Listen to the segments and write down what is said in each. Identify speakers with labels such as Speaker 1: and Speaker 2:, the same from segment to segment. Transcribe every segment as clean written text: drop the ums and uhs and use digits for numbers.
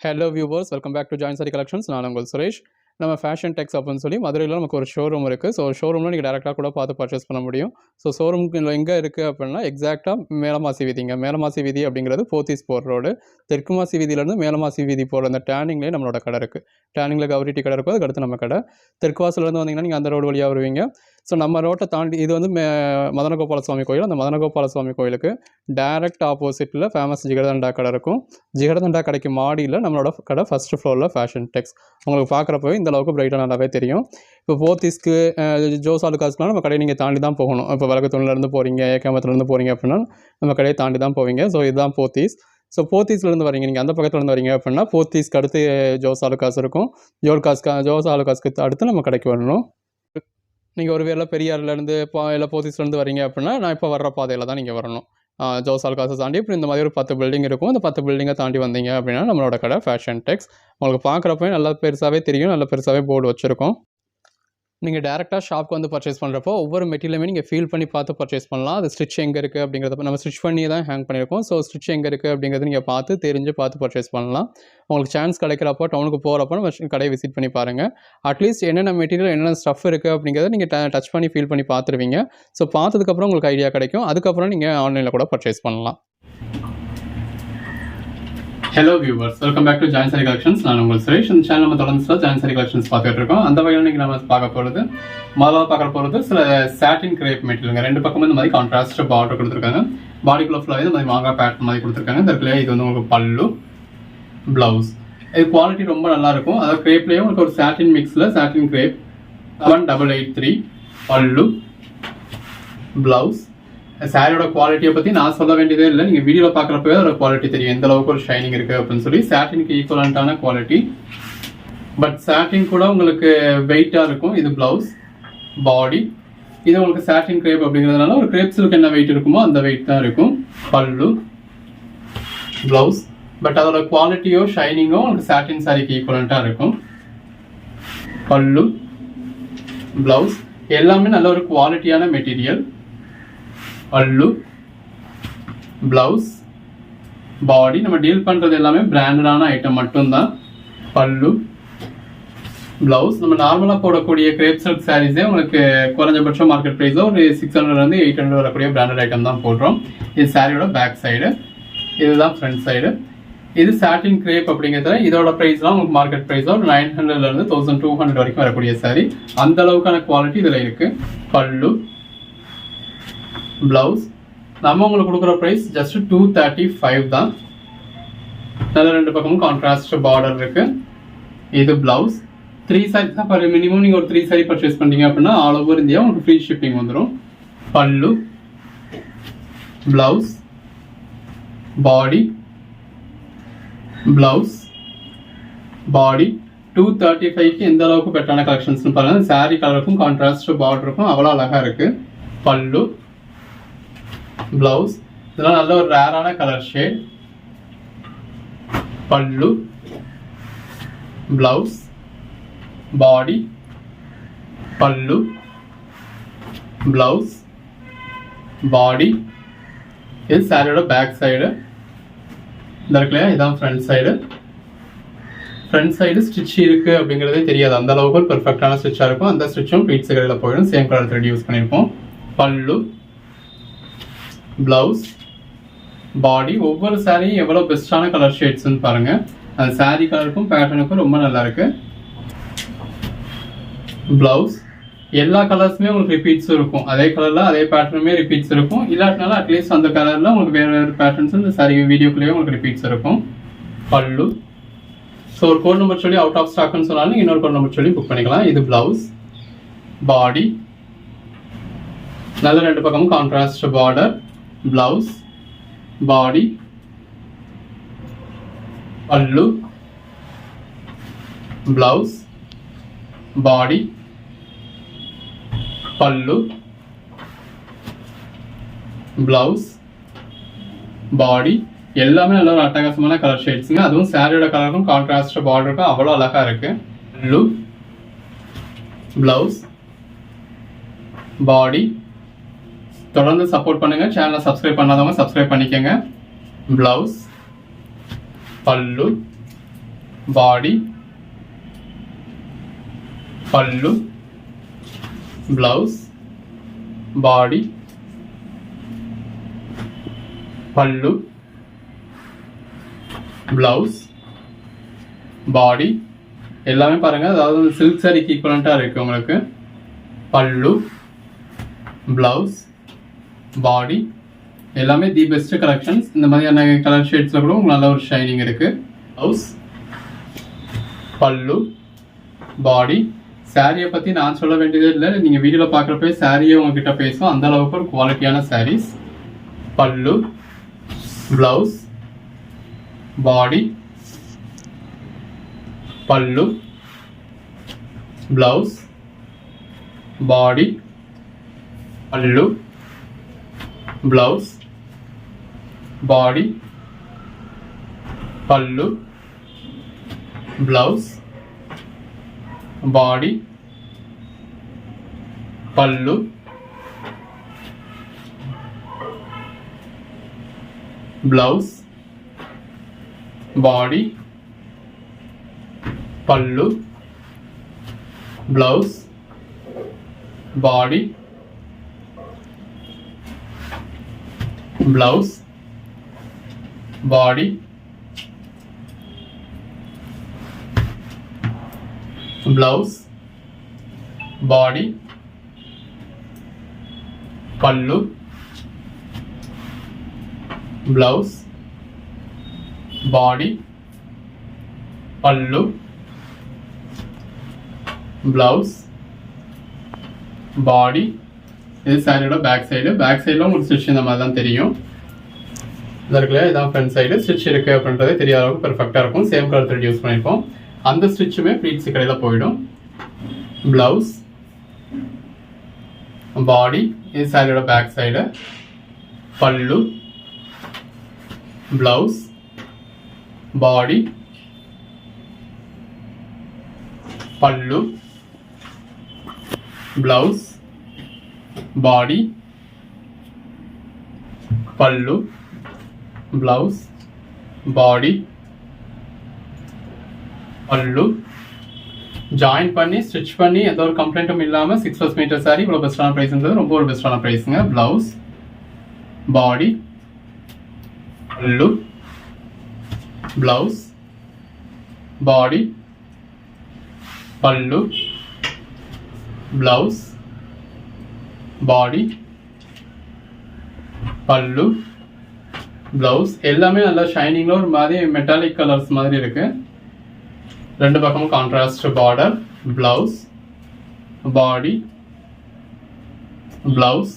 Speaker 1: Hello viewers, welcome back to join sari collections. நான் உங்கள் சுரேஷ். நம்ம ஃபேஷன் டெக்ஸ் அப்படின்னு சொல்லி மதுரையில் நமக்கு ஒரு ஷோரூம் இருக்குது. ஸோ ஷோரூமில் நீங்கள் டேரெக்டாக கூட பார்த்து பர்ச்சேஸ் பண்ண முடியும். ஸோ ஷோரூமுக்கு எங்கே இருக்குது அப்படின்னா எக்ஸாக்டாக மேலமாசி வீதிங்க. மேலமாசி வீதி அப்படிங்கிறது போத்தீஸ் போர் ரோடு. தெற்கு மாசி வீதியிலேருந்து மேலமாசி வீதி போகிற அந்த டேர்னிங்லேயே நம்மளோட கடை இருக்குது. டேர்னிங்கில் கவரிட்டி கடை இருக்கும், அதுக்கடுத்து நம்ம கடை. தெற்கு வாசலேருந்து வந்தீங்கன்னா நீங்கள் அந்த ரோடு வழியாக வருவீங்க. ஸோ நம்ம ரோட்டை தாண்டி இது வந்து மதனகோபால சுவாமி கோயில். அந்த மதனகோபால சுவாமி கோயிலுக்கு டேரெக்ட் ஆப்போசிட்டில் ஃபேமஸ் ஜிகர்தண்டா கடை இருக்கும். ஜிகர்தண்டா கடைக்கு மாடியில் நம்மளோட கடை ஃபஸ்ட்டு ஃப்ளோரில் ஃபேஷன் டெக்ஸ். உங்களுக்கு பார்க்குறப்பவே இந்த அளவுக்கு பிரைட்டாக நல்லாவே தெரியும். இப்போ போத்தீஸ்க்கு ஜோஸ் ஆலுக்காஸ்க்குலாம் நம்ம கடையை நீங்கள் தாண்டி தான் போகணும். இப்போ வழக்கத்துலேருந்து போகிறீங்க, ஏகாமத்துலேருந்து போகிறீங்க அப்படின்னா நம்ம கடையை தாண்டி தான் போவீங்க. ஸோ இதுதான் போத்தீஸ். ஸோ போத்தீஸ்லேருந்து வரீங்க, நீங்கள் அந்த பக்கத்துலேருந்து வரீங்க அப்படின்னா போத்தீஸ்க்கு அடுத்து ஜோஸ் ஆலுக்காஸ் இருக்கும். ஜோஸ் ஆலுக்காஸ்க்கு அடுத்து நம்ம கடைக்கு வரணும். நீங்கள் ஒரு வேளை பெரியார்லேருந்து இல்லை போத்தீஸ்லேருந்து வரீங்க அப்படின்னா நான் இப்போ வர்ற பாதையில் தான் நீங்கள் வரணும். ஜோஸ் ஆலுக்காஸை தாண்டி இப்படி இந்த மாதிரி ஒரு 10 பில்டிங் இருக்கும். அந்த 10 பில்டிங்கை தாண்டி வந்தீங்க அப்படின்னா நம்மளோட கடை ஃபேஷன் டெக்ஸ். உங்களுக்கு பார்க்குறப்பவே நல்லா பெருசாகவே தெரியும், நல்லா பெருசாகவே போர்டு வச்சுருக்கோம். நீங்கள் டேரெக்டாக ஷாப்க்கு வந்து பர்ச்சேஸ் பண்ணுறப்போ ஒவ்வொரு மெட்டீரியலுமே நீங்கள் ஃபீல் பண்ணி பார்த்து பர்ச்சேஸ் பண்ணலாம். அது ஸ்டிச் எங்கே இருக்குது அப்படிங்கிறத நம்ம ஸ்டிச் பண்ணி தான் ஹேங் பண்ணியிருக்கோம். ஸோ ஸ்டிச் எங்கே இருக்குது அப்படிங்கிறது நீங்கள் பார்த்து பர்ச்சேஸ் பண்ணலாம். உங்களுக்கு சான்ஸ் கிடைக்கிறப்போ டவுனுக்கு போகிறப்போ நம்ம கடையை விசிட் பண்ணி பாருங்கள். அட்லீஸ்ட் என்னென்ன மெட்டீரியல் என்னென்ன ஸ்டஃப் இருக்குது அப்படிங்கிறத நீங்கள் டச் பண்ணி ஃபீல் பண்ணி பார்த்துருவீங்க. ஸோ பார்த்ததுக்கப்புறம் உங்களுக்கு ஐடியா கிடைக்கும். அதுக்கப்புறம் நீங்கள் ஆன்லைனில் கூட பர்ச்சேஸ் பண்ணலாம். Hello viewers, welcome back to join sari collections. நான் உங்கள் சுரேஷ். இந்த சேனல் நம்ம தொடர்ந்து ஜாயின் சாரி கலெக்ஷன்ஸ் பார்த்துட்டு இருக்கோம். அந்த வகையில் நீங்கள் நம்ம முதல்ல பார்க்க போகிறது சில சாட்டின் கிரேப் மெட்டீரியலுங்க. ரெண்டு பக்கமும் இந்த மாதிரி கான்ட்ராஸ்ட் பார்டர் கொடுத்துருக்காங்க. பாடிக்குள்ள ஃபுல்லாக இந்த மாதிரி மாங்காய் பேட்டர்ன் மாதிரி கொடுத்துருக்காங்க. இந்த இடத்துல இது வந்து உங்களுக்கு பல்லு, பிளவுஸ். இது குவாலிட்டி ரொம்ப நல்லா இருக்கும். அதாவது கிரேப்லேயே உங்களுக்கு ஒரு சாட்டின் மிக்ஸில் சாட்டின் கிரேப் 7883 பல்லு, பிளவுஸ். சாரியோட குவாலிட்டியை பற்றி நான் சொல்ல வேண்டியதே இல்லை. நீங்கள் வீடியோவில் பார்க்குறப்பவே அதோட குவாலிட்டி தெரியும், எந்த அளவுக்கு ஒரு ஷைனிங் இருக்குது அப்படின்னு சொல்லி. சாட்டினுக்கு ஈக்குவலண்டான குவாலிட்டி, பட் சாட்டின் கூட உங்களுக்கு வெயிட்டாக இருக்கும். இது பிளவுஸ், பாடி. இது உங்களுக்கு சாட்டின் கிரேப் அப்படிங்கிறதுனால ஒரு கிரேப் சில்க் என்ன வெயிட் இருக்குமோ அந்த வெயிட் தான் இருக்கும். பல்லு, பிளவுஸ். பட் அதோட குவாலிட்டியோ ஷைனிங்கோ உங்களுக்கு சாட்டின் சாரிக்கு ஈக்குவலண்டாக இருக்கும். பல்லு, பிளவுஸ் எல்லாமே நல்ல ஒரு குவாலிட்டியான மெட்டீரியல். பல்லு, பிளவுஸ், பாடி. நம்ம டீல் பண்ணுறது எல்லாமே பிராண்டடான ஐட்டம் மட்டும்தான். பல்லு, பிளவுஸ். நம்ம நார்மலாக போடக்கூடிய கிரேப் சில்க் சாரீஸே உங்களுக்கு குறைஞ்சபட்சம் மார்க்கெட் ப்ரைஸில் ஒரு 600 800 வரக்கூடிய பிராண்டட் ஐட்டம் தான் போடுறோம். இது சாரியோட பேக் சைடு, இதுதான் ஃப்ரண்ட் சைடு. இது சாட்டின் கிரேப் அப்படிங்கிறத இதோட ப்ரைஸ்லாம் உங்களுக்கு மார்க்கெட் ப்ரைஸில் ஒரு 900 1200 வரைக்கும் வரக்கூடிய சாரி. அந்த அளவுக்கான குவாலிட்டி இதில் இருக்குது. பல்லு, பிளவுஸ். நம்ம உங்களுக்கு கொடுக்குற ப்ரைஸ் ஜஸ்ட் 235 தான். நல்ல ரெண்டு பக்கமும் கான்ட்ராஸ்ட் பார்டர் இருக்கு. இது பிளவுஸ். 3 சாரி தான் மினிமம். நீங்கள் ஒரு 3 சாரி பர்ச்சேஸ் பண்ணீங்க அப்படின்னா ஆல் ஓவர் இந்தியா உங்களுக்கு ஃப்ரீ ஷிப்பிங் வந்துடும். பல்லு, பிளவுஸ், பாடி, பிளவுஸ், பாடி. 235க்கு எந்த அளவுக்கு பெட்டரான கலெக்ஷன்ஸ்னு பாருங்க. சாரி கலருக்கும் கான்ட்ராஸ்ட் பார்டருக்கும் அவ்வளோ அழகா இருக்கு. பல்லு, பிளவுஸ். இதெல்லாம் நல்ல ஒரு ரேரான கலர் ஷேட். பல்லு, பிளவுஸ், பாடி, பல்லு, பிளவுஸ், பாடி. இது சாரியோட பேக் சைடு. இந்த இருக்குல்லையா, இதான் front side. Front side stitch இருக்கு அப்படிங்கிறதே தெரியாது, அந்த அளவுக்கு பெர்ஃபெக்டான ஸ்டிச்சாக இருக்கும். அந்த ஸ்டிச்சும் பீட்ஸ் கடையில் போயிடும். சேம் கலர் த்ரெட் யூஸ் பண்ணியிருப்போம். பல்லு, பிளவுஸ், பாடி. ஒவ்வொரு சாரியும் எவ்வளோ பெஸ்டான கலர் ஷேட்ஸ்ன்னு பாருங்க. அந்த சாரி கலருக்கும் பேட்டர்னுக்கும் ரொம்ப நல்லா இருக்கு. பிளவுஸ். எல்லா கலர்ஸுமே உங்களுக்கு ரிப்பீட்ஸ் இருக்கும். அதே கலர்ல அதே பேட்டர்னுமே ரிப்பீட்ஸ் இருக்கும். இல்லாட்டினாலும் அட்லீஸ்ட் அந்த கலர்ல உங்களுக்கு வேற வேறு பேட்டர்ன்ஸ் இந்த சாரி வீடியோக்குள்ளேயே உங்களுக்கு ரிப்பீட்ஸ் இருக்கும். பல்லு. ஸோ ஒரு கோட் நம்பர் சொல்லி அவுட் ஆஃப் ஸ்டாக்னு சொன்னாலும் இன்னொரு கோட் நம்பர் சொல்லி புக் பண்ணிக்கலாம். இது பிளவுஸ், பாடி. நல்ல ரெண்டு பக்கமும் கான்ட்ராஸ்ட் பார்டர். பிளவுஸ், பாடி, பல்லு, பிளவுஸ், பாடி, பல்லு, பிளவுஸ், பாடி. எல்லாமே நல்ல ஒரு அட்டகாசமான கலர் ஷேட்ஸுங்க. அதுவும் சாரியோட கலருக்கும் கான்ட்ராஸ்ட் பார்டருக்கும் அவ்வளோ அழகா இருக்கு. பல்லு, பிளவுஸ், பாடி. தொடர்ந்து சப்போர்ட் பண்ணுங்க. சேனலை சப்ஸ்கிரைப் பண்ணாதவங்க சப்ஸ்கிரைப் பண்ணிக்கோங்க. பிளவுஸ், பல்லு, பாடி, பல்லு, பிளவுஸ், பாடி, பல்லு, பிளவுஸ், பாடி எல்லாமே பாருங்க, அதாவது சில்க் சாரிக்கு ஈக்குவலண்டா இருக்கு உங்களுக்கு. பல்லு, பிளவுஸ், பாடி எல்லாமே தி பெஸ்ட் கலெக்ஷன்ஸ். இந்த மாதிரியான கலர் ஷேட்ஸ்ல கூட உங்களுக்கு நல்ல ஒரு ஷைனிங் இருக்கு. பிளவுஸ், பல்லு, பாடி. சாரியை பத்தி நான் சொல்ல வேண்டியதே இல்லை, நீங்க வீடியோல பாக்குறப்ப சாரியே உங்ககிட்ட பேசும், அந்த அளவுக்கு ஒரு குவாலிட்டியான சாரீஸ். பல்லு, பிளவுஸ், பாடி, பல்லு, பிளவுஸ், பாடி, பல்லு, பிளவுஸ், பாடி, பல்லு, பிளவுஸ், பாடி, பல்லு, பிளவுஸ், பாடி, பல்லு, பிளவுஸ், பாடி, பிளவுஸ், பாடி, பிளவுஸ், பாடி, பல்லு, பிளவுஸ், பாடி, பல்லு, பிளவுஸ், பாடி. இது சாரியோட பேக் சைடு. பேக் சைடில் உங்களுக்கு ஸ்டிச் இந்த மாதிரி தான் தெரியும். இதில் இருக்குல்ல, இதான் ஃப்ரண்ட் சைடு. ஸ்டிச் இருக்கு அப்படின்றதே தெரியாத அளவுக்கு பெர்ஃபெக்டாக இருக்கும். சேம் கலர் த்ரெட் யூஸ் பண்ணியிருப்போம். அந்த ஸ்டிச்சுமே ப்ளீட்ஸ் கடையில் போயிடும். பிளவுஸ், பாடி, இது சாரியோட பேக் சைடு. பல்லு, பிளவுஸ், பாடி, பல்லு, பிளவுஸ், பாடி, பல்லு, பிளவுஸ், பாடி, பல்லு. ஜாயின் பண்ணி ஸ்டிச் பண்ணி எந்த ஒரு கம்ப்ளைண்ட்டும் இல்லாமல் 6+ மீட்டர் சாரி இவ்வளோ பெஸ்ட்டான ப்ரைஸ்ன்றது ரொம்ப ஒரு பெஸ்ட்டான ப்ரைஸுங்க. பிளவுஸ், பாடி, பல்லு, பிளவுஸ், பாடி, பல்லு, பிளவுஸ், பாடி, பல்லு, பிளவுஸ் எல்லாமே நல்லா ஷைனிங்ல ஒரு மாதிரி மெட்டாலிக் கலர்ஸ் மாதிரி இருக்கு. ரெண்டு பக்கமும் கான்ட்ராஸ்ட் பார்டர். பிளவுஸ், பாடி, பிளவுஸ்,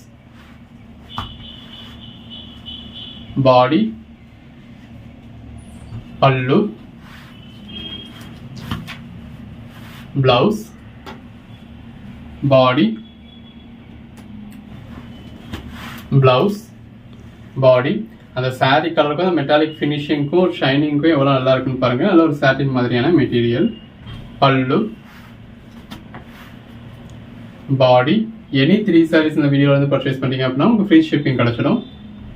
Speaker 1: பாடி, பல்லு, பிளவுஸ், பாடி, பிளவுஸ், பாடி. அந்த சாரி கலருக்கும் அந்த மெட்டாலிக் ஃபினிஷிங்க்கும் ஷைனிங்க்கும் எவ்வளோ நல்லா இருக்குன்னு பாருங்க. நல்ல ஒரு சாட்டின் மாதிரியான மெட்டீரியல். பல்லு, பாடி. எனி 3 சாரீஸ் இந்த வீடியோவில் வந்து பர்ச்சேஸ் பண்ணிங்க அப்படின்னா உங்களுக்கு ஃப்ரீ ஷிப்பிங் கிடச்சிடும்.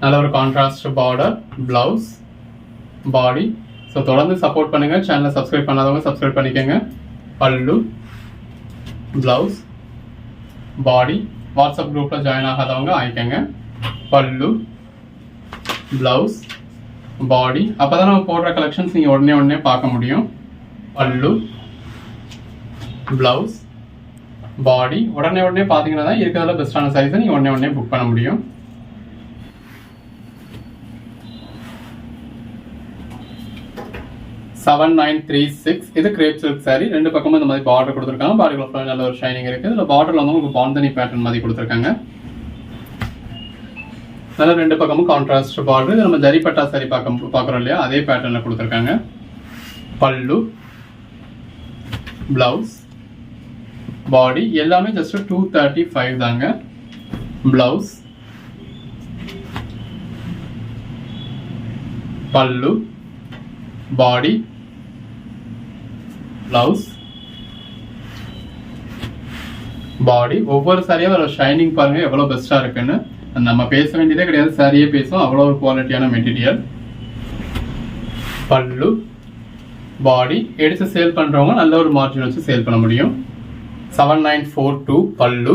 Speaker 1: நல்ல ஒரு கான்ட்ராஸ்ட் பார்டர், பிளவுஸ், பாடி. ஸோ தொடர்ந்து சப்போர்ட் பண்ணுங்க. சேனலை சப்ஸ்கிரைப் பண்ணாதவங்க சப்ஸ்கிரைப் பண்ணிக்கோங்க. பல்லு, பிளவுஸ், பாடி. வாட்ஸ்அப் குரூப்பில் ஜாயின் ஆகாதவங்க ஆயிக்கங்க. பல்லு, பிளவுஸ், பாடி. அப்போ தான் நம்ம போடுற கலெக்ஷன்ஸ் நீங்கள் உடனே பார்க்க முடியும். பல்லு, பிளவுஸ், பாடி. உடனே பார்த்தீங்கன்னா தான் இருக்கிறதுல பெஸ்ட்டான சைஸை நீங்கள் உடனே புக் பண்ண முடியும். $7936. இது கிரேப் சில்க் சாரி. ரெண்டு பக்கமும் இந்த மாதிரி பார்டர் கொடுத்துருக்காங்க. பார்டர் நல்ல ஒரு ஷைனிங் இருக்குது. இதில் பார்டரில் வந்து உங்களுக்கு பாந்தனி பேட்டர்ன் மாதிரி கொடுத்துருக்காங்க. நல்ல ரெண்டு பக்கமும் கான்ட்ராஸ்ட் பார்டர். இது நம்ம ஜரிப்பட்டா சாரி பார்க்குறோம் இல்லையா, அதே பேட்டர்னில் கொடுத்துருக்காங்க. பல்லு, பிளவுஸ், பாடி எல்லாமே ஜஸ்ட் 235 தாங்க. பிளவுஸ், பல்லு, பாடி, பிளவுஸ், பாடி. ஒவ்வொரு சாரியும் அதோட ஷைனிங் பாருங்க எவ்வளோ பெஸ்ட்டாக இருக்குன்னு. நம்ம பேச வேண்டியதே கிடையாது, சாரியே பேசும். அவ்வளோ ஒரு குவாலிட்டியான மெட்டீரியல். பல்லு, பாடி எடுத்து சேல் பண்ணுறவங்க நல்ல ஒரு மார்ஜின் வச்சு சேல் பண்ண முடியும். 7942 பல்லு,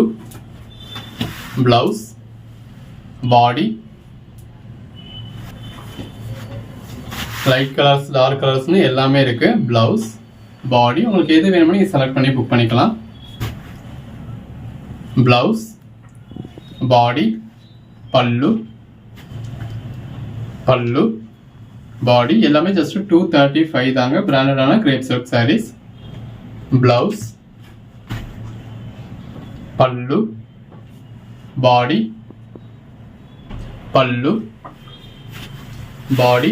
Speaker 1: ப்ளவுஸ், பாடி, லைட் கலர்ஸ் டார்க் கலர்ஸ்னு எல்லாமே இருக்குது. ப்ளவுஸ், பாடி, உங்களுக்கு எது வேணுமோ நீங்கள் செலக்ட் பண்ணி புக் பண்ணிக்கலாம். ப்ளவுஸ், பாடி, பல்லு, பாடி எல்லாமே ஜஸ்ட் 235 தாங்க. பிராண்டடான கிரேப் சில்க் சாரீஸ். ப்ளவுஸ், பல்லு, பாடி, பாடி,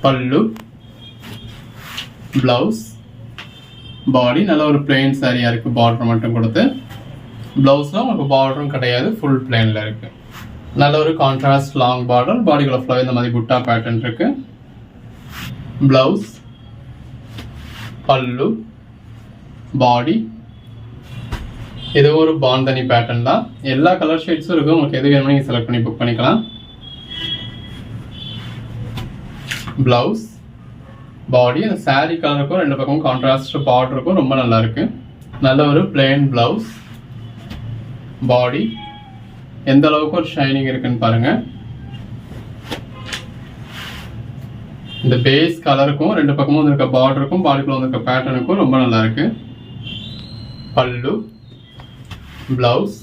Speaker 1: பல்லு, ப்ளவுஸ், பாடி. நல்ல ஒரு பிளெயின் சாரியாக இருக்குது. பார்டர் மட்டும் கொடுத்து, ப்ளவுஸில் உங்களுக்கு பார்டரும் கிடையாது, ஃபுல் பிளெயினில் இருக்குது. நல்ல ஒரு கான்ட்ராஸ்ட் லாங் பார்டர், பாடிக்குள்ள ஃபுல்லாக இந்த மாதிரி புட்டா பேட்டர்ன் இருக்குது. ப்ளவுஸ், பல்லு, பாடி. இது ஒரு பாந்தனி பேட்டர்ன் தான். எல்லா கலர் ஷேட்ஸும் இருக்குது. உங்களுக்கு எது வேணுமோ நீங்கள் செலக்ட் பண்ணி புக் பண்ணிக்கலாம். ப்ளவுஸ், பாடி. அந்த சாரீ கலருக்கும் ரெண்டு பக்கமும் கான்ட்ராஸ்ட் பார்டருக்கும் ரொம்ப நல்லா இருக்கு. நல்ல ஒரு பிளெயின் ப்ளவுஸ், பாடி. எந்த அளவுக்கு ஒரு ஷைனிங் இருக்குன்னு பாருங்க. இந்த பேஸ் கலருக்கும் ரெண்டு பக்கமும் வந்திருக்க பார்டருக்கும் பாடிக்குள்ள வந்திருக்க பேட்டர்னுக்கும் ரொம்ப நல்லா இருக்கு. பல்லு, ப்ளவுஸ்,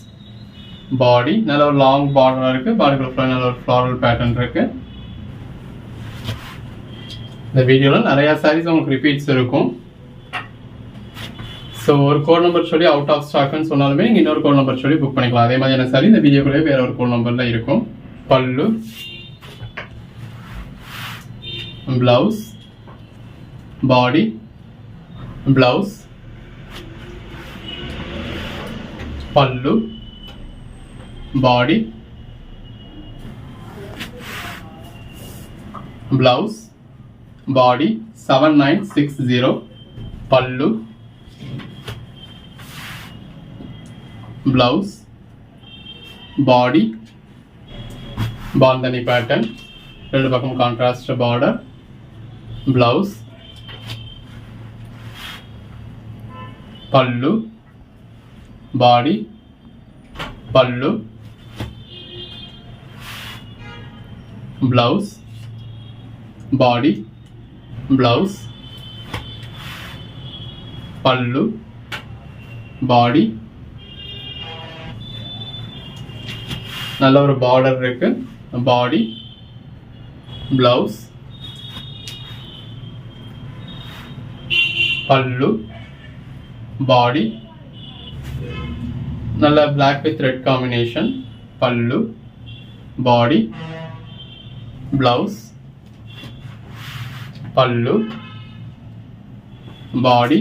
Speaker 1: பாடி. நல்ல ஒரு லாங் பார்டரா இருக்கு. பாடிக்குள்ள நல்ல ஒரு ஃப்ளாரல் பேட்டர்ன் இருக்கு. இந்த வீடியோவில் நிறையா சாரீஸ் உங்களுக்கு ரிப்பீட்ஸ் இருக்கும். ஸோ ஒரு கோட் நம்பர் சொல்லி அவுட் ஆஃப் ஸ்டாக்னு சொன்னாலுமே நீங்கள் இன்னொரு கோட் நம்பர் சொல்லி புக் பண்ணிக்கலாம். அதே மாதிரியான சாரி இந்த வீடியோக்குள்ளே வேற ஒரு கோட் நம்பரில் இருக்கும். பல்லு, ப்ளவுஸ், பாடி, ப்ளவுஸ், பல்லு, பாடி, ப்ளவுஸ், பாடி. 7960 பல்லு, ப்ளவுஸ், பாடி, பாந்தனி பேட்டர்ன், ரெண்டு பக்கம் கான்ட்ராஸ்ட் பார்டர், ப்ளவுஸ், பல்லு, பாடி, பல்லு, ப்ளவுஸ், பாடி, ப்ளவுஸ், பல்லு, பாடி. நல்ல ஒரு பார்டர் இருக்கு. பாடி, ப்ளவுஸ், பல்லு, பாடி. நல்ல black with red காம்பினேஷன். பல்லு, பாடி, ப்ளவுஸ், பல்லு, பாடி,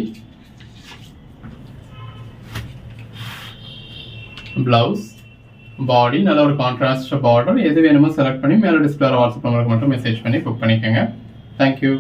Speaker 1: ப்ளவுஸ், பாடி. நல்ல ஒரு கான்ட்ராஸ்ட் பார்டர். எது வேணுமோ செலக்ட் பண்ணி மேலே டிஸ்பிளே வாட்ஸ்அப் நம்பருக்கு மட்டும் மெசேஜ் பண்ணி புக் பண்ணிக்கோங்க. தேங்க்யூ.